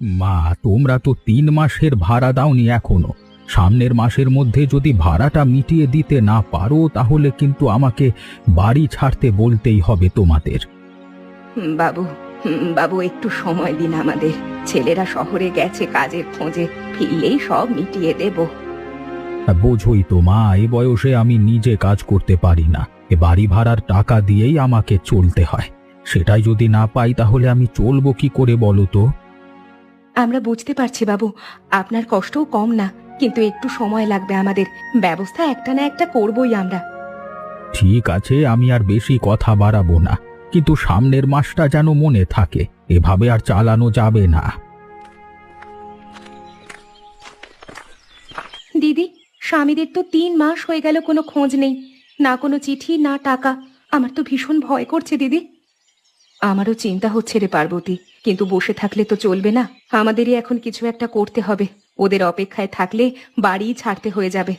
মা, তোমরা তো 3 মাসের ভাড়া দাওনি এখনো। সামনের মাসের মধ্যে যদি ভাড়াটা মিটিয়ে দিতে না পারো তাহলে কিন্তু আমাকে বাড়ি ছাড়তে বলতেই হবে তোমাদের। বাবু, বাবু একটু সময় দিন আমাদের। ছেলেরা শহরে গেছে কাজের খোঁজে, ফিরলেই সব মিটিয়ে দেব। বোঝোই তো মা, এ বয়সে আমি নিজে কাজ করতে পারি না। এ বাড়ি ভাড়ার টাকা দিয়েই আমাকে চলতে হয়। সেটাই যদি না পাই তাহলে আমি চলবো কি করে বলো তো? আমরা বুঝতে পারছি বাবু, আপনার কষ্টও কম না, কিন্তু একটু সময় লাগবে আমাদের। ব্যবস্থা একটা না একটা করবই আমরা। ঠিক আছে, আমি আর বেশি কথা বাড়াবো না, কিন্তু সামনের মাসটা যেন মনে থাকে। এভাবে আর চালানো যাবে না। দিদি, স্বামীদের তো 3 মাস হয়ে গেল, কোনো খোঁজ নেই, না কোনো চিঠি না টাকা। আমার তো ভীষণ ভয় করছে দিদি। আমারও চিন্তা হচ্ছে রে পার্বতী, কিন্তু বসে থাকলে তো চলবে না। আমাদেরই এখন কিছু একটা করতে হবে। ওদের অপেক্ষায় থাকলে বাড়ি ছাড়তে হয়ে যাবে।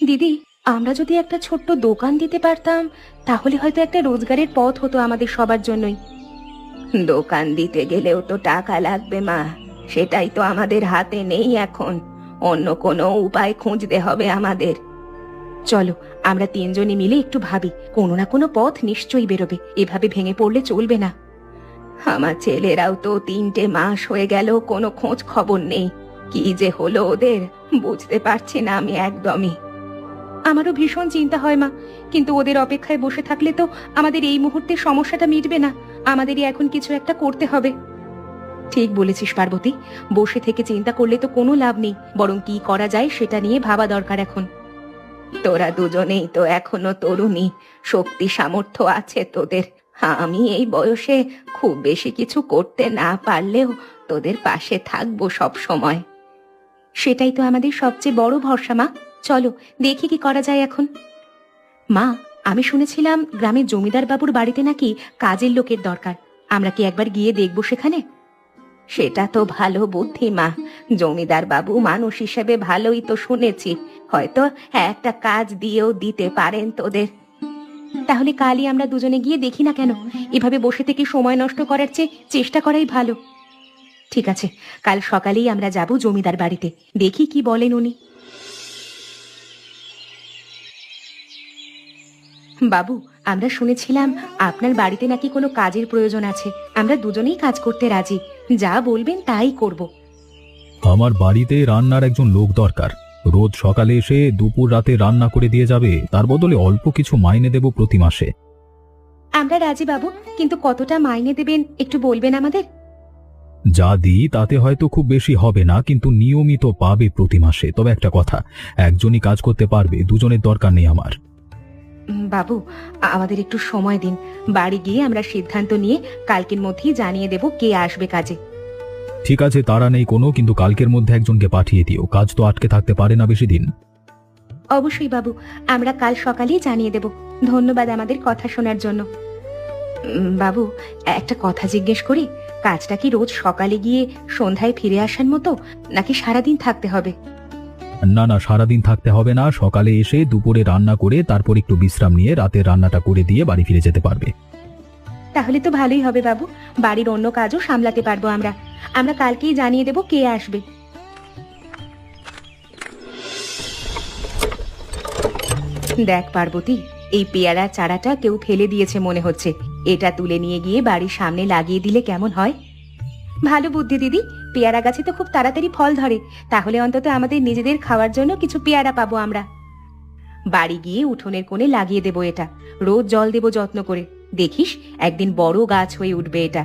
দিদি, আমরা যদি একটা ছোট্ট দোকান দিতে পারতাম তাহলে হয়তো একটা রোজগারের পথ হতো আমাদের সবার জন্যই। দোকান দিতে গেলেও তো টাকা লাগবে মা, সেটাই তো আমাদের হাতে নেই এখন। অন্য কোনো উপায় খুঁজতে হবে আমাদের। চলো আমরা 3জনই মিলে একটু ভাবি, কোনো না কোনো পথ নিশ্চয়ই বেরোবে। এভাবে ভেঙে পড়লে চলবে না। আমার ছেলেরাও তো 3টে মাস হয়ে গেল, কোনো খোঁজ খবর নেই। কি যে হলো ওদের বুঝতে পারছি না আমি একদমই। আমারও ভীষণ চিন্তা হয় মা, কিন্তু ওদের অপেক্ষায় বসে থাকলে তো আমাদের এই মুহূর্তে সমস্যাটা মিটবে না। আমাদেরই এখন কিছু একটা করতে হবে। ঠিক বলেছিস পার্বতী, বসে থেকে চিন্তা করলে তো কোনো লাভ নেই, বরং কি করা যায় সেটা নিয়ে ভাবা দরকার এখন। তোরা দুজনেই তো এখনো তরুণী, শক্তি সামর্থ্য আছে তোদের। আমি এই বয়সে খুব বেশি কিছু করতে না পারলেও তোদের পাশে থাকবো সব সময়। সেটাই তো আমাদের সবচেয়ে বড় ভরসা মা। চলো দেখি কি করা যায় এখন। মা, আমি শুনেছিলাম গ্রামের জমিদার বাবুর বাড়িতে নাকি কাজের লোকের দরকার। আমরা কি একবার গিয়ে দেখবো সেখানে? সেটা তো ভালো বুদ্ধি মা। জমিদার বাবু মানুষ হিসেবে ভালোই তো শুনেছি, হয়তো একটা কাজ দিয়েও দিতে পারেন তোদের। তাহলে কালই আমরা দুজনে গিয়ে দেখি না কেন? এভাবে বসে থেকে সময় নষ্ট করার চেয়ে চেষ্টা করাই ভালো। ঠিক আছে, কাল সকালেই আমরা যাব জমিদার বাড়িতে, দেখি কি বলেন উনি। বাবু, আমরা শুনেছিলাম আপনার বাড়িতে নাকি কোনো কাজের প্রয়োজন আছে। আমরা দুজনেই কাজ করতে রাজি, যা বলবেন তাই করব। আমার বাড়িতে রান্নার একজন লোক দরকার। রোজ সকালে এসে দুপুর রাতে রান্না করে দিয়ে যাবে, তার বদলে অল্প কিছু মাইনে দেব প্রতি মাসে। আমরা রাজি বাবু, কিন্তু কতটা মাইনে দেবেন একটু বলবেন আমাদের? যা দিই তাতে হয়তো খুব বেশি হবে না, কিন্তু নিয়মিত পাবে প্রতি মাসে। তবে একটা কথা, একজনই কাজ করতে পারবে, দুজনের দরকার নেই আমার। বাবু, আমাদের একটু সময় দিন। বাড়ি গিয়ে আমরা সিদ্ধান্ত নিয়ে কালকের মধ্যেই জানিয়ে দেব কে আসবে কাজে। ঠিক আছে, তাড়া নেই কোনো, কিন্তু কালকের মধ্যে একজনকে পাঠিয়ে দিও। কাজ তো আটকে থাকতে পারে না বেশি দিন। অবশ্যই বাবু, আমরা কাল সকালেই জানিয়ে দেব। ধন্যবাদ আমাদের কথা শোনার জন্য। বাবু, একটা কথা জিজ্ঞেস করি, কাজটা কি রোজ সকালে গিয়ে সন্ধ্যায় ফিরে আসার মতো, নাকি সারাদিন থাকতে হবে? না না, সারাদিন থাকতে হবে না। সকালে এসে দুপুরে রান্না করে তারপর একটু বিশ্রাম নিয়ে রাতের রান্নাটা করে দিয়ে বাড়ি ফিরে যেতে পারবে। তাহলে তো ভালোই হবে বাবু, বাড়ির অন্য কাজও সামলাতে পারবো আমরা। আমরা কালকেই জানিয়ে দেব কে আসবে। দেখ পার্বতী, এই পেয়ারা চারাটা কেউ ফেলে দিয়েছে মনে হচ্ছে। এটা তুলে নিয়ে গিয়ে বাড়ির সামনে লাগিয়ে দিলে কেমন হয়? ভালো বুদ্ধি দিদি, পেয়ারা গাছে তো খুব তাড়াতাড়ি ফল ধরে। তাহলে অন্তত আমাদের নিজেদের খাওয়ার জন্য কিছু পেয়ারা পাবো আমরা। বাড়ি গিয়ে উঠোনের কোণে লাগিয়ে দেবো এটা। রোজ জল দেবো যত্ন করে। দেখিস একদিন বড় গাছ হয়ে উঠবে এটা।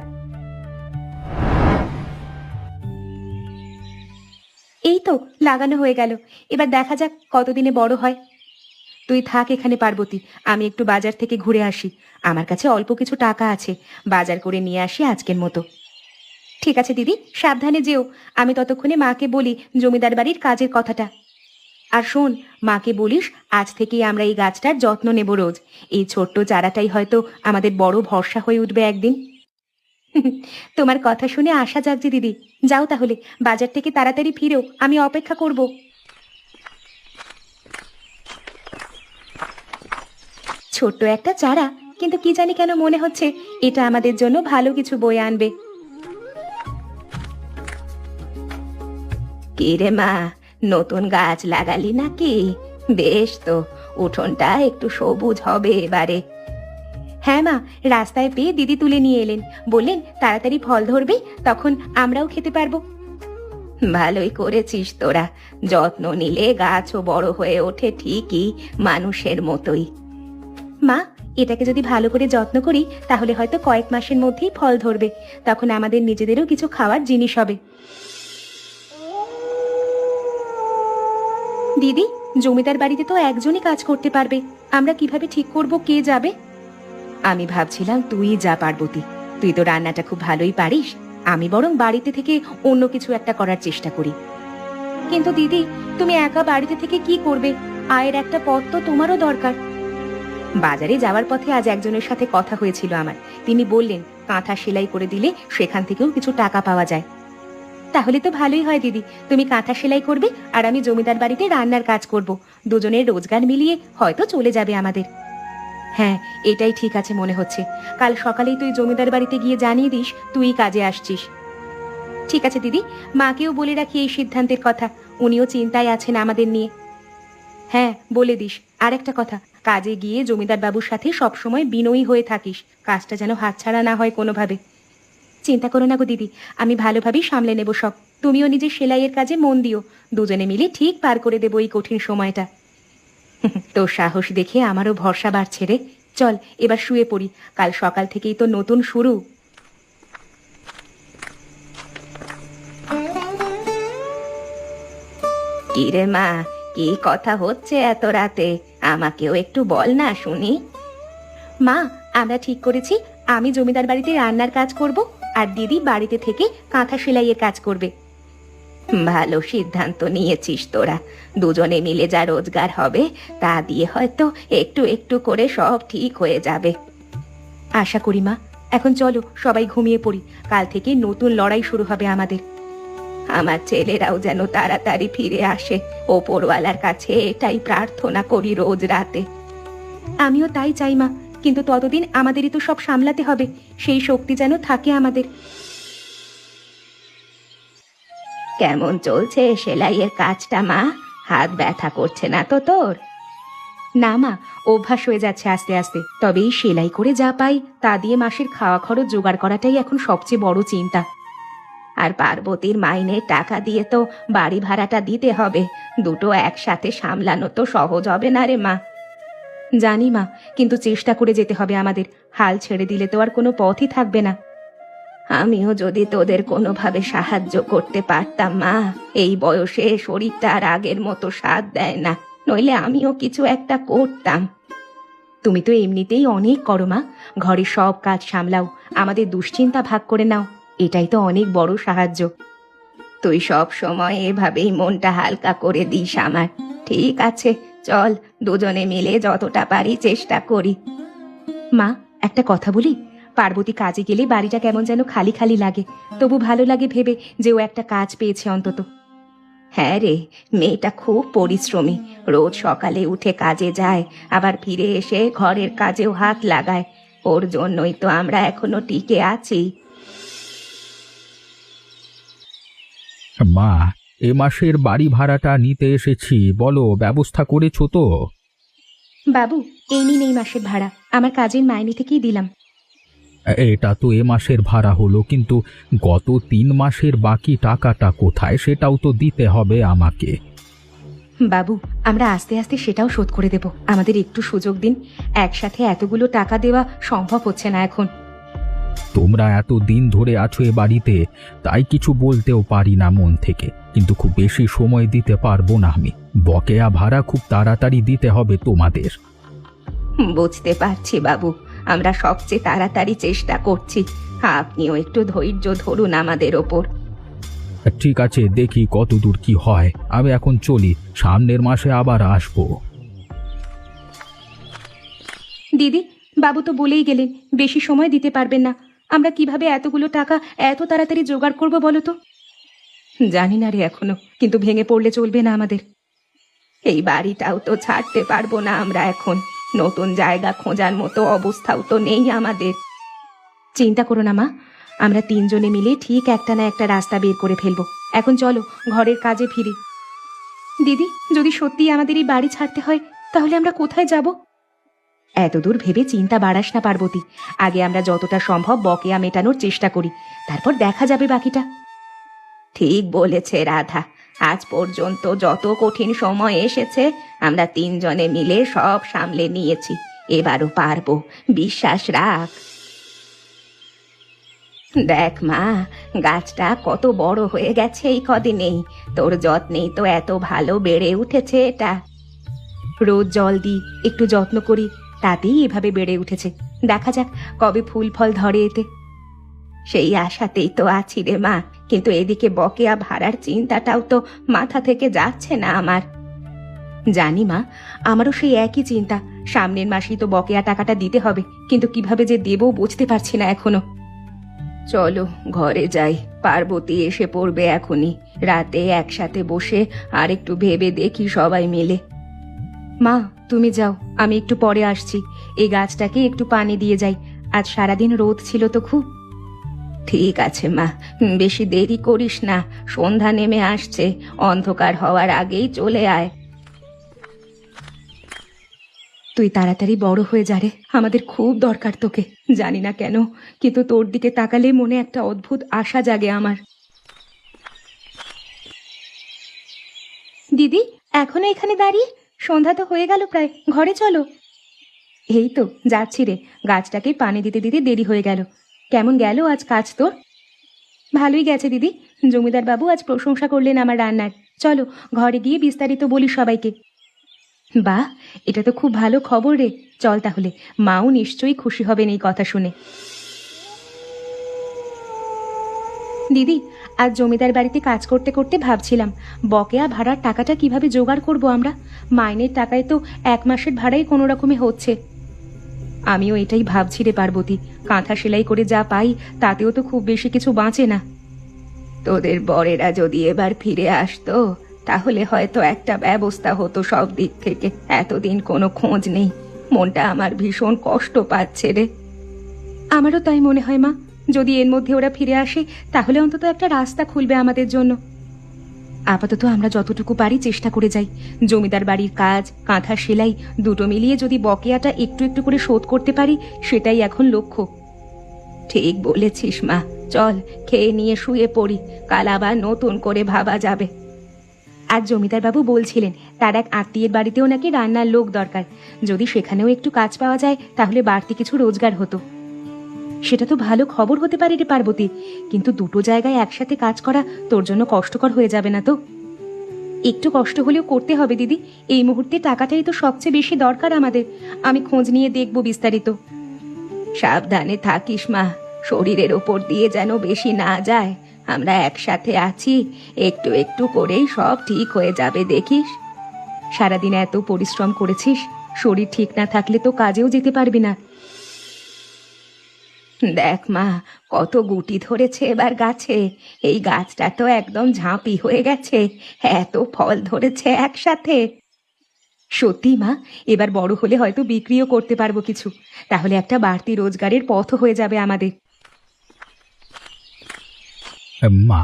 এই তো লাগানো হয়ে গেল, এবার দেখা যাক কতদিনে বড় হয়। তুই থাক এখানে পার্বতী, আমি একটু বাজার থেকে ঘুরে আসি। আমার কাছে অল্প কিছু টাকা আছে, বাজার করে নিয়ে আসি আজকের মতো। ঠিক আছে দিদি, সাবধানে যেও। আমি ততক্ষণে মাকে বলি জমিদার বাড়ির কাজের কথাটা। আর শোন, মাকে বলিস আজ থেকেই আমরা এই গাছটার যত্ন নেব রোজ। এই ছোট্ট চারাটাই হয়তো আমাদের বড় ভরসা হয়ে উঠবে একদিন। তোমার কথা শুনে আশা জাগছে দিদি। যাও তাহলে, বাজার থেকে তাড়াতাড়ি ফিরেও, আমি অপেক্ষা করব। ছোট্ট একটা চারা, কিন্তু কি জানি কেন মনে হচ্ছে এটা আমাদের জন্য ভালো কিছু বয়ে আনবে। কি রে মা, নতুন গাছ লাগালি নাকি? বেশ তো, উঠোনটা একটু সবুজ হবে এবারে। হ্যাঁ মা, রাস্তায় পেয়ে দিদি তুলে নিয়ে এলেন, বললেন তাড়াতাড়ি ফল ধরবে, তখন আমরাও খেতে পারবো। ভালোই করেছিস তোরা, যত্ন নিলে গাছও বড় হয়ে ওঠে ঠিকই, মানুষের মতোই। মা, এটাকে যদি ভালো করে যত্ন করি তাহলে হয়তো কয়েক মাসের মধ্যেই ফল ধরবে, তখন আমাদের নিজেদেরও কিছু খাওয়ার জিনিস হবে। দিদি, জমিদার বাড়িতে তো একজনই কাজ করতে পারবে, আমরা কিভাবে ঠিক করব কে যাবে? আমি ভাবছিলাম তুই যা পার্বতী, তুই তো রান্নাটা খুব ভালোই পারিস, আমি বরং বাড়িতে থেকে অন্য কিছু একটা করার চেষ্টা করি। কিন্তু দিদি, তুমি একা বাড়িতে থেকে কি করবে? আয়ের একটা পথ তো তোমারও দরকার। বাজারে যাওয়ার পথে আজ একজনের সাথে কথা হয়েছিল আমার, তিনি বললেন কাঁথা সেলাই করে দিলে সেখান থেকেও কিছু টাকা পাওয়া যায়। তাহলে তো ভালোই হয় দিদি, তুমি কাঁথা সেলাই করবে আর আমি জমিদার বাড়িতে রান্নার কাজ করব, দুজনের রোজগার মিলিয়ে হয়তো চলে যাবে আমাদের। হ্যাঁ, এটাই ঠিক আছে মনে হচ্ছে। কাল সকালেই তুই জমিদার বাড়িতে গিয়ে জানিয়ে দিস তুই কাজে আসছিস। ঠিক আছে দিদি, মাকেও বলে রাখি এই সিদ্ধান্তের কথা, উনিও চিন্তায় আছেন আমাদের নিয়ে। হ্যাঁ, বলে দিস। আর একটা কথা, কাজে গিয়ে জমিদার বাবুর সাথে সবসময় বিনয়ী হয়ে থাকিস, কাজটা যেন হাতছাড়া না হয় কোনোভাবে। চিন্তা করো না গো দিদি, আমি ভালোভাবেই সামলে নেব সব। তুমিও নিজের সেলাইয়ের কাজে মন দিও, দুজনে মিলে ঠিক পার করে দেবো এই কঠিন সময়টা। তোর সাহস দেখে আমারও ভরসা বাড়ছে রে। চল এবার শুয়ে পড়ি, কাল সকাল থেকেই তো নতুন শুরু। কি রে মা, কি কথা হচ্ছে এত রাতে? আমাকেও একটু বল না শুনি। মা, আমরা ঠিক করেছি আমি জমিদার বাড়িতে রান্নার কাজ করব আর দিদি বাড়িতে থেকে কাঁথা সেলাইয়ের কাজ করবে। ভালো সিদ্ধান্ত নিয়েছিস তোরা, দুজনে মিলে যা রোজগার হবে তা দিয়ে হয়তো একটু একটু করে সব ঠিক হয়ে যাবে। আশা করি মা। এখন চলো সবাই ঘুমিয়ে পড়ি, কাল থেকে নতুন লড়াই শুরু হবে আমাদের। আমার ছেলেরাও যেন তাড়াতাড়ি ফিরে আসে, ওপরওয়ালার কাছে এটাই প্রার্থনা করি রোজ রাতে। আমিও তাই চাই মা, কিন্তু ততদিন আমাদেরই তো সব সামলাতে হবে, সেই শক্তি যেন থাকে আমাদের। কেমন চলছে সেলাইয়ের কাজটা মা? হাত ব্যথা করছে না তো তোর? না মা, অভ্যাস হয়ে যাচ্ছে আস্তে আস্তে, তবে এই সেলাই করে যা পাই তা দিয়ে মাসের খাওয়া খরচ জোগাড় করাটাই এখন সবচেয়ে বড় চিন্তা। আর পার্বতীর মাইনের টাকা দিয়ে তো বাড়ি ভাড়াটা দিতে হবে, দুটো একসাথে সামলানো তো সহজ হবে না রে মা। জানি মা, কিন্তু চেষ্টা করে যেতে হবে আমাদের, হাল ছেড়ে দিলে তো আর কোনো পথই থাকবে না। আমিও যদি তোদের কোনোভাবে সাহায্য করতে পারতাম মা, এই বয়সে শরীরটা আর আগের মতো সাথ দেয় না, নইলে আমিও কিছু একটা করতাম। তুমি তো এমনিতেই অনেক করো মা, ঘরের সব কাজ সামলাও, আমাদের দুশ্চিন্তা ভাগ করে নাও, এটাই তো অনেক বড় সাহায্য। তুই সব সময় এভাবেই মনটা হালকা করে দিস আমার। ঠিক আছে, চল দুজনে মিলে যতটা পারি চেষ্টা করি। মা, একটা কথা বলি, পার্বতী কাজে গেলে বাড়িটা কেমন যেন খালি খালি লাগে, তবু ভালো লাগে ভেবে যে ও একটা কাজ পেয়েছে অন্তত। হ্যাঁ রে, মেয়েটা খুব পরিশ্রমী, রোজ সকালে উঠে কাজে যায়, আবার ফিরে এসে ঘরের কাজেও হাত লাগায়, ওর জন্যই তো আমরা এখনো টিকে আছি। মা, এ মাসের বাড়ি ভাড়াটা নিতে এসেছি, বলো ব্যবস্থা করেছো তো? বাবু, এই নিন এই মাসের ভাড়া, আমার কাজের মাইনে থেকেই দিলাম। এটা তো এ মাসের ভাড়া হলো, কিন্তু গত 3 মাসের বাকি টাকাটা কোথায় সেটাও তো দিতে হবে আমাকে। বাবু, আমরা আস্তে আস্তে সেটাও শোধ করে দেব, আমাদের একটু সুযোগ দিন, একসাথে এতগুলো টাকা দেওয়া সম্ভব হচ্ছে না এখন। তোমরা এত দিন ধরে আছো এ বাড়িতে, তাই কিছু বলতেও পারি না মন থেকে, কিন্তু খুব বেশি সময় দিতে পারবো না আমি, বকেয়া ভাড়া খুব তাড়াতাড়ি দিতে হবে তোমাদের। বুঝতে পারছি বাবু, আমরা সবচেয়ে তাড়াতাড়ি চেষ্টা করছি, আপনিও একটু ধৈর্য ধরুন আমাদের ওপর। ঠিক আছে, দেখি কতদূর কি হয়, আমি এখন চলি, সামনের মাসে আবার আসবো। দিদি, বাবু তো বলেই গেলেন বেশি সময় দিতে পারবেন না, আমরা কিভাবে এতগুলো টাকা এত তাড়াতাড়ি জোগাড় করবো বলো তো? জানি না রে এখনো, কিন্তু ভেঙে পড়লে চলবে না আমাদের। এই বাড়িটাও তো ছাড়তে পারবো না আমরা এখন, নতুন জায়গা খোঁজার মতো অবস্থাও তো নেই আমাদের। চিন্তা করো না মা, আমরা তিনজনে মিলে ঠিক একটা না একটা রাস্তা বের করে ফেলবো। এখন চলো ঘরের কাজে ফিরি। দিদি, যদি সত্যিই আমাদের এই বাড়ি ছাড়তে হয় তাহলে আমরা কোথায় যাব? এতদূর ভেবে চিন্তা বাড়াস না পার্বতী। আগে আমরা যতটা সম্ভব বকেয়া মেটানোর চেষ্টা করি, তারপর দেখা যাবে বাকিটা। ঠিক বলেছে রাধা। আজ পর্যন্ত যত কঠিন সময় এসেছে আমরা তিনজনে মিলে সব সামলে নিয়েছি। এবারও পারবো, বিশ্বাস রাখ। দেখ মা, গাছটা কত বড় হয়ে গেছে এই কদিনেই। তোর যত্নেই তো এত ভালো বেড়ে উঠেছে এটা। রোজ জল দিই, একটু যত্ন করি, তাতেই এভাবে বেড়ে উঠেছে। দেখা যাক কবে ফুল ফল ধরে এতে। সেই আশাতেই তো আছি রে মা, কিন্তু এদিকে বকেয়া ভাড়ার চিন্তাটাও তো মাথা থেকে যাচ্ছে না আমার। জানি মা, আমারও সেই একই চিন্তা। সামনের মাসেই তো বকেয়া টাকাটা দিতে হবে, কিন্তু কিভাবে যে দেবো বুঝতে পারছি না এখনো। চলো ঘরে যাই, পার্বতী এসে পড়বে এখনই। রাতে একসাথে বসে আর একটু ভেবে দেখি সবাই মিলে। মা তুমি যাও, আমি একটু পরে আসছি। এই গাছটাকে একটু পানি দিয়ে যাই, আজ সারাদিন রোদ ছিল তো খুব। ঠিক আছে মা, বেশি দেরি করিস না, সন্ধ্যা নেমে আসছে। অন্ধকার হওয়ার আগেই চলে আয়। তুই তাড়াতাড়ি বড় হয়ে যা রে, আমাদের খুব দরকার তোকে। জানি না কেন, কিন্তু তোর দিকে তাকালে মনে একটা অদ্ভুত আশা জাগে আমার। দিদি, এখনো এখানে দাঁড়িয়ে? সন্ধ্যা তো হয়ে গেল প্রায়, ঘরে চলো। এই তো যাচ্ছি রে, গাছটাকে পানি দিতে দিতে দেরি হয়ে গেল। কেমন গেল আজ কাজ তোর? ভালোই গেছে দিদি। জমিদার বাবু আজ প্রশংসা করলেন আমার রান্নার। চলো ঘরে গিয়ে বিস্তারিত বলি সবাইকে। বাহ, এটা তো খুব ভালো খবর রে। চল তাহলে, মাও নিশ্চয়ই খুশি হবেন এই কথা শুনে। দিদি, আজ জমিদার বাড়িতে কাজ করতে করতে ভাবছিলাম বকেয়া ভাড়ার টাকাটা কিভাবে জোগাড় করব আমরা। মাইনের টাকায় তো 1 মাসের ভাড়াই কোনো রকমে হচ্ছে। আমিও এটাই ভাবছি রে পার্বতী, কাঁথা সেলাই করে যা পাই তাতেও তো খুব বেশি কিছু বাঁচে না। তোদের বরেরা যদি এবার ফিরে আসতো তাহলে হয়তো একটা ব্যবস্থা হতো সব দিক থেকে। এতদিন কোনো খোঁজ নেই, মনটা আমার ভীষণ কষ্ট পাচ্ছে রে। আমারও তাই মনে হয় মা, যদি এর মধ্যে ওরা ফিরে আসে তাহলে অন্তত একটা রাস্তা খুলবে আমাদের জন্য। আপাতত আমরা যতটুকু পারি চেষ্টা করে যাই। জমিদার বাড়ির কাজ, কাঁথা সেলাই দুটো মিলিয়ে যদি বকেয়াটা একটু একটু করে শোধ করতে পারি, সেটাই এখন লক্ষ্য। ঠিক বলেছিস মা, চল খেয়ে নিয়ে শুয়ে পড়ি, কাল আবার নতুন করে ভাবা যাবে। আর জমিদার বাবু বলছিলেন তার এক আত্মীয়ের বাড়িতেও নাকি রান্নার লোক দরকার। যদি সেখানেও একটু কাজ পাওয়া যায় তাহলে বাড়তি কিছু রোজগার হতো। সেটা তো ভালো খবর হতে পারে রে পার্বতী, কিন্তু দুটো জায়গায় একসাথে কাজ করা তোর জন্য কষ্টকর হয়ে যাবে না তো? একটু কষ্ট হলেও করতে হবে দিদি, এই মুহূর্তে টাকাটাই তো সবচেয়ে বেশি দরকার আমাদের। আমি খোঁজ নিয়ে দেখব বিস্তারিত। সাবধানে থাকিস মা, শরীরের ওপর দিয়ে যেন বেশি না যায়। আমরা একসাথে আছি, একটু একটু করেই সব ঠিক হয়ে যাবে দেখিস। সারাদিন এত পরিশ্রম করেছিস, শরীর ঠিক না থাকলে তো কাজেও যেতে পারবি না। দেখ মা, কত গুটি ধরেছে এবার গাছে। এই গাছটা তো একদম ঝাঁপি হয়ে গেছে, এত ফল ধরেছে একসাথে। সত্যি মা, এবার বড় হলে হয়তো বিক্রিও করতে পারবো কিছু, তাহলে একটা বাড়তি রোজগারের পথও হয়ে যাবে আমাদের। মা,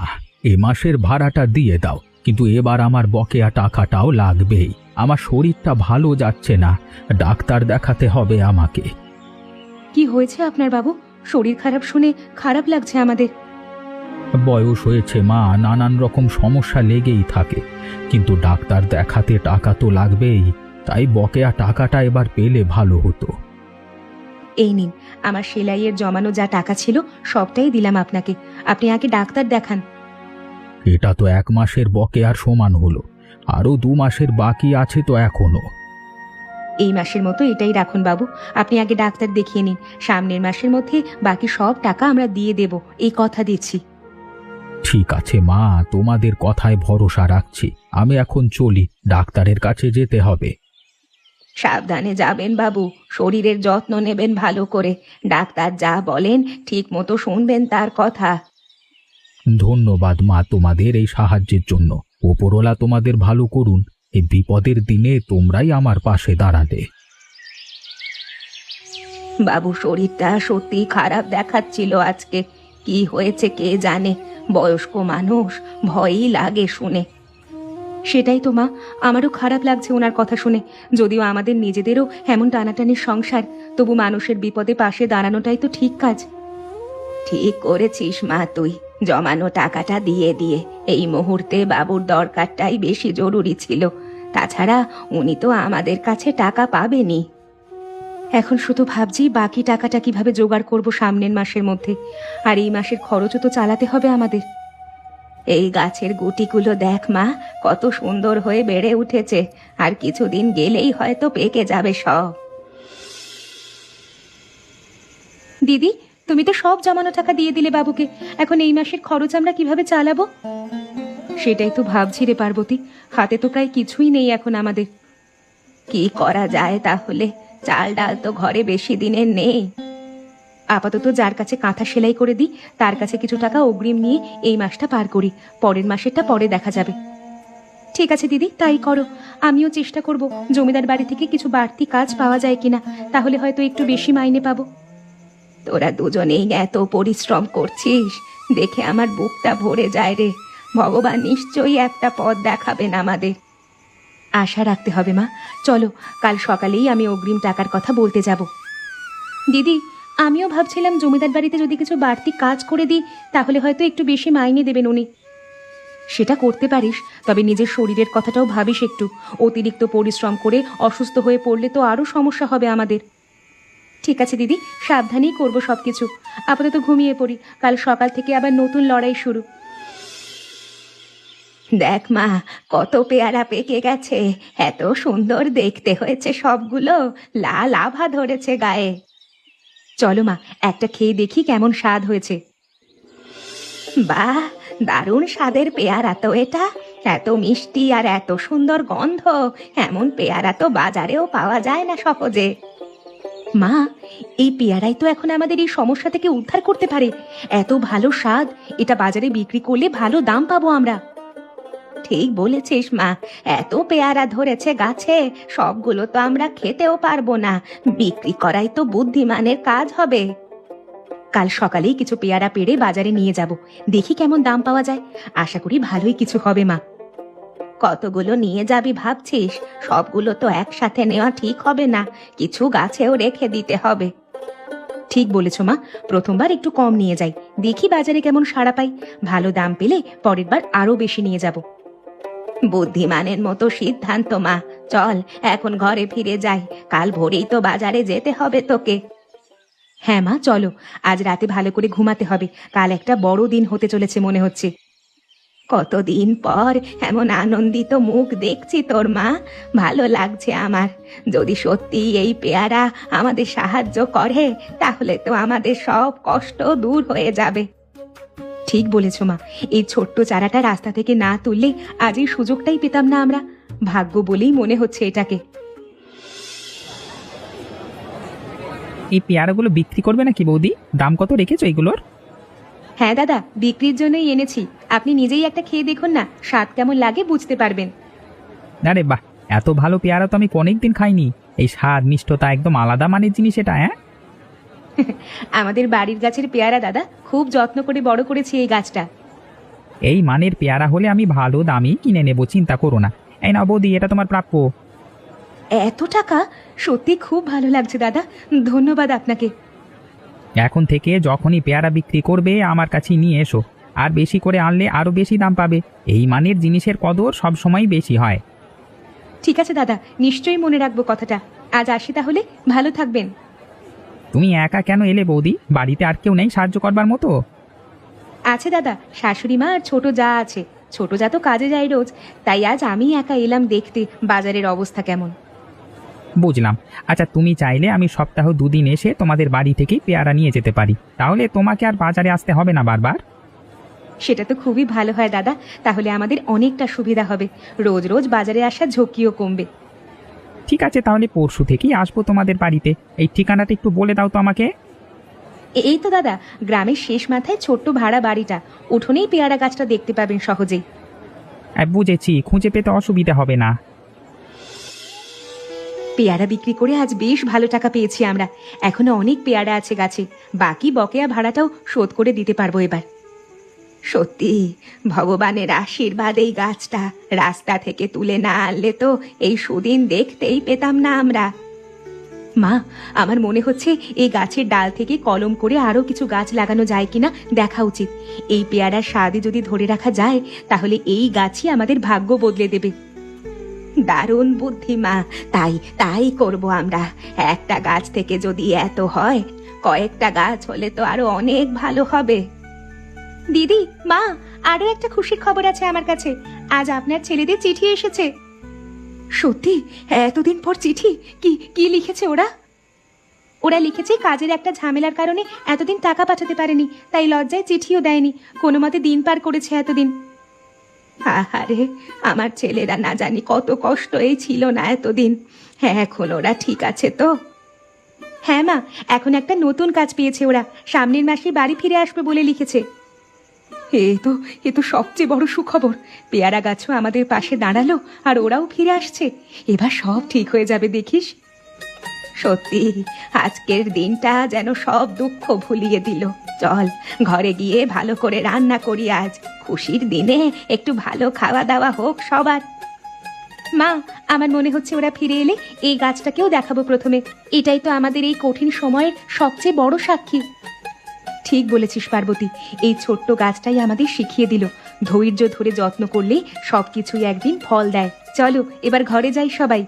এ মাসের ভাড়াটা দিয়ে দাও, কিন্তু এবার আমার বকেয়া টাকাটাও লাগবেই। আমার শরীরটা ভালো যাচ্ছে না, ডাক্তার দেখাতে হবে আমাকে। কি হয়েছে আপনার বাবু? শরীর খারাপ শুনে খারাপ লাগছে আমাদের। বয়স হয়েছে মা, নানান রকম সমস্যা লেগেই থাকে, কিন্তু ডাক্তার দেখাতে টাকা তো লাগবেই। তাই বকেয়া টাকাটা এবার পেলে ভালো হতো। এই নিন, আমার সেলাইয়ের জমানো যা টাকা ছিল সবটাই দিলাম আপনাকে। আপনি আগে ডাক্তার দেখান। এটা তো 1 মাসের বকেয়ার সমান হলো, আরো 2 মাসের বাকি আছে তো এখনো। এই মাসের মতো এটাই রাখুন বাবু, আপনি আগে ডাক্তার দেখিয়ে নিন। সামনের মাসের মধ্যে বাকি সব টাকা আমরা দিয়ে দেব, এই কথা দিচ্ছি। ঠিক আছে মা, তোমাদের কথায় ভরসা রাখছি। আমি এখন চলি, ডাক্তারের কাছে যেতে হবে। সাবধানে যাবেন বাবু, শরীরের যত্ন নেবেন ভালো করে। ডাক্তার যা বলেন ঠিক মতো শুনবেন তার কথা। ধন্যবাদ মা তোমাদের এই সাহায্যের জন্য। ওপরওয়ালা তোমাদের ভালো করুন, এই বিপদের দিনে তোমরাই আমার পাশে দাঁড়ালে। বাবু শরীরটা সত্যি খারাপ দেখাচ্ছিল আজকে, কি হয়েছে কে জানে, বয়স্ক মানুষ, ভয়ই লাগে শুনে। সেটাই তো মা, আমারও খারাপ লাগছে ওনার কথা শুনে। যদিও আমাদের নিজেদেরও এমন টানাটানির সংসার, তবু মানুষের বিপদে পাশে দাঁড়ানোটাই তো ঠিক কাজ। ঠিক করেছিস মা, তুই জমানো টাকাটা দিয়ে দিয়ে এই মুহূর্তে বাবুর দরকারটাই বেশি জরুরি ছিল। তাছাড়া উনি তো আমাদের কাছে টাকা পাবেনি। এখন শুধু ভাবছি বাকি টাকাটা কিভাবে জোগাড় করব সামনের মাসের মধ্যে। আর এই মাসের খরচও তো চালাতে হবে আমাদের। এই গাছের গুটিগুলো দেখ মা, কত সুন্দর হয়ে বেড়ে উঠেছে। আর কিছুদিন গেলেই হয়তো পেকে যাবে সব। দিদি, তুমি তো সব জমানো টাকা দিয়ে দিলে বাবুকে, এখন এই মাসের খরচ আমরা কিভাবে চালাবো? সেটাই তো ভাবছি রে পার্বতী, হাতে তো প্রায় কিছুই নেই এখন আমাদের। কি করা যায় তাহলে? চাল ডাল তো ঘরে বেশি দিনের নেই। আপাতত যার কাছে কাঁথা সেলাই করে দিই, তার কাছে কিছু টাকা অগ্রিম নিয়ে এই মাসটা পার করি, পরের মাসেরটা পরে দেখা যাবে। ঠিক আছে দিদি, তাই করো। আমিও চেষ্টা করব জমিদার বাড়ি থেকে কিছু বাড়তি কাজ পাওয়া যায় কিনা, তাহলে হয়তো একটু বেশি মাইনে পাবো। তোরা দুজনেই এত পরিশ্রম করছিস দেখে আমার বুকটা ভরে যায় রে। ভগবান নিশ্চয়ই একটা পথ দেখাবেন আমাদের। আশা রাখতে হবে মা। চলো, কাল সকালেই আমি অগ্রিম টাকার কথা বলতে যাব। দিদি, আমিও ভাবছিলাম জমিদার বাড়িতে যদি কিছু বাড়তি কাজ করে দিই, তাহলে হয়তো একটু বেশি মাইনে দেবেন উনি। সেটা করতে পারিস, তবে নিজের শরীরের কথাটাও ভাবিস একটু। অতিরিক্ত পরিশ্রম করে অসুস্থ হয়ে পড়লে তো আরও সমস্যা হবে আমাদের। ঠিক আছে দিদি, সাবধানেই করবো সবকিছু। আপাতত ঘুমিয়ে পড়ি, কাল সকাল থেকে আবার নতুন লড়াই শুরু। দেখ মা, কত পেয়ারা পেকে গেছে, এত সুন্দর দেখতে হয়েছে সবগুলো, লাল আভা ধরেছে গায়ে। চলো মা, একটা খেয়ে দেখি কেমন স্বাদ হয়েছে। বাহ, দারুণ স্বাদের পেয়ারা তো এটা। এত মিষ্টি আর এত সুন্দর গন্ধ, এমন পেয়ারা তো বাজারেও পাওয়া যায় না সহজে। মা, এই পেয়ারাই তো এখন আমাদের এই সমস্যা থেকে উদ্ধার করতে পারে। এত ভালো স্বাদ, এটা বাজারে বিক্রি করলে ভালো দাম পাবো আমরা। ঠিক বলেছিস মা, এত পেয়ারা ধরেছে গাছে, সবগুলো তো আমরা খেতেও পারবো না, বিক্রি করাই তো বুদ্ধিমানের কাজ হবে। কাল সকালেই কিছু পেয়ারা পেড়ে বাজারে নিয়ে যাব, দেখি কেমন দাম পাওয়া যায়। আশা করি ভালোই কিছু হবে মা। কতগুলো নিয়ে যাবি ভাবছিস? সবগুলো তো একসাথে নেওয়া ঠিক হবে না, কিছু গাছেও রেখে দিতে হবে। ঠিক বলেছ মা, প্রথমবার একটু কম নিয়ে যাই, দেখি বাজারে কেমন সাড়া পাই। ভালো দাম পেলে পরের বার আরো বেশি নিয়ে যাব। বুদ্ধিমানের মতো সিদ্ধান্ত মা। চল এখন ঘরে ফিরে যাই, কাল ভোরেই তো বাজারে যেতে হবে তোকে। হ্যাঁ মা, চলো। আজ রাতে ভালো করে ঘুমাতে হবে, কাল একটা বড় দিন হতে চলেছে মনে হচ্ছে। কতদিন পর এমন আনন্দিত মুখ দেখছি তোর মা, ভালো লাগছে আমার। যদি সত্যি এই পেয়ারা আমাদের সাহায্য করে, তাহলে তো আমাদের সব কষ্ট দূর হয়ে যাবে। ঠিক বলেছ মা, এই ছোট্ট চারাটা রাস্তা থেকে না তুললে আজ এই সুযোগটাই পেতাম না আমরা। ভাগ্য বলেই মনে হচ্ছে এটাকে। এই পেয়ারাগুলো বিক্রি করবে নাকি বৌদি? দাম কত রেখেছো এগুলোর? হ্যাঁ দাদা, বিক্রির জন্যই এনেছি। আপনি নিজেই একটা খেয়ে দেখুন না, স্বাদ কেমন লাগে বুঝতে পারবেন। আরে বাহ, এত ভালো পেয়ারা তো আমি অনেকদিন খাইনি। এই স্বাদ মিষ্টতা একদম আলাদা মানের জিনিস এটা। হ্যাঁ, আমাদের বাড়ির গাছের পেয়ারা দাদা, খুব যত্ন করে বড় করেছি এই গাছটা। এই মানের পেয়ারা হলে আমি ভালো দামই কিনে নেব, চিন্তা করো না। এই না বৌদি, এটা তোমার প্রাপ্য। এত টাকা? সত্যি খুব ভালো লাগছে দাদা, ধন্যবাদ আপনাকে। এখন থেকে যখনই পেয়ারা বিক্রি করবে আমার কাছে নিয়ে এসো, আর বেশি করে আনলে আরো বেশি দাম পাবে। এই মানের জিনিসের কদর সবসময় বেশি হয়। ঠিক আছে দাদা, নিশ্চয়ই মনে রাখবো কথাটা। আজ আসি তাহলে, ভালো থাকবেন। তুমি একা কেন এলে বৌদি? বাড়িতে আর কেউ নেই সাহায্য করবার মতো? আছে দাদা, শাশুড়ি মা আর ছোট যা আছে। ছোট যা তো কাজে যায় রোজ, তাই আজ আমি একা এলাম দেখতে বাজারের অবস্থা কেমন। বুঝলাম। আচ্ছা, তুমি চাইলে আমি সপ্তাহ 2 দিন এসে তোমাদের বাড়ি থেকেই পেয়ারা নিয়ে যেতে পারি, তাহলে তোমাকে আর বাজারে আসতে হবে না বারবার। সেটা তো খুবই ভালো হয় দাদা, তাহলে আমাদের অনেকটা সুবিধা হবে। রোজ রোজ বাজারে আসার ঝক্কিও কমবে। ঠিক আছে, তাহলে পরশু থেকেই আসবো তোমাদের বাড়িতে। এই ঠিকানাটা একটু বলে দাও তো আমাকে। এই তো দাদা, গ্রামের শেষ মাথায় ছোট্ট ভাড়া বাড়িটা, উঠোনেই পেয়ারা গাছটা দেখতে পাবেন সহজেই। বুঝেছি, খুঁজে পেতে অসুবিধা হবে না। পেয়ারা বিক্রি করে আজ বেশ ভালো টাকা পেয়েছি আমরা। এখনো অনেক পেয়ারা আছে গাছে, বাকি বকেয়া ভাড়াটাও শোধ করে দিতে পারবো এবার। সত্যি ভগবানের আশীর্বাদ এই গাছটা রাস্তা থেকে তুলে না আনলে তো এই সুদিন দেখতেই পেতাম না আমরা। মা, আমার মনে হচ্ছে এই গাছের ডাল থেকে কলম করে আরো কিছু গাছ লাগানো যায় কিনা দেখা উচিত। এই পেয়ারার স্বাদে যদি ধরে রাখা যায় তাহলে এই গাছই আমাদের ভাগ্য বদলে দেবে। দারুণ বুদ্ধি মা, তাই তাই করব আমরা। একটা গাছ থেকে যদি এত হয়, কয়েকটা গাছ হলে তো আরো অনেক ভালো হবে। দিদি, মা, আরো একটা খুশির খবর আছে আমার কাছে। আজ আপনার ছেলেদের চিঠি এসেছে। সত্যি? এতদিন পর চিঠি? কি কি লিখেছে ওরা? ওরা লিখেছে কাজের একটা ঝামেলার কারণে এতদিন টাকা পাঠাতে পারেনি, তাই লজ্জায় চিঠিও দেয়নি। কোনো মতে দিন পার করেছে এতদিন। আহারে, আমার ছেলেরা না জানি কত কষ্ট এই ছিল না এতদিন। হ্যাঁ, এখন ওরা ঠিক আছে তো? হ্যাঁ মা, এখন একটা নতুন কাজ পেয়েছে ওরা। সামনের মাসে বাড়ি ফিরে আসবে বলে লিখেছে। এ তো সবচেয়ে বড় সুখবর। পেয়ারা গাছও আমাদের পাশে দাঁড়ালো আর ওরাও ফিরে আসছে। এবার সব ঠিক হয়ে যাবে দেখিস। সত্যি আজকের দিনটা যেন সব দুঃখ ভুলিয়ে দিল। চল ঘরে গিয়ে ভালো করে রান্না করি আজ। খুশির দিনে একটু ভালো খাওয়া দাওয়া হোক সবার। মা, আমার মনে হচ্ছে ওরা ফিরে এলে এই গাছটাকেও দেখাবো প্রথমে। এটাই তো আমাদের এই কঠিন সময়ের সবচেয়ে বড় সাক্ষী। ঠিক বলেছিস পার্বতী, এই ছোট্ট গাছটাই আমাদের শিখিয়ে দিল ধৈর্য ধরে যত্ন করলে সবকিছুই একদিন ফল দেয়। চলো এবার ঘরে যাই সবাই।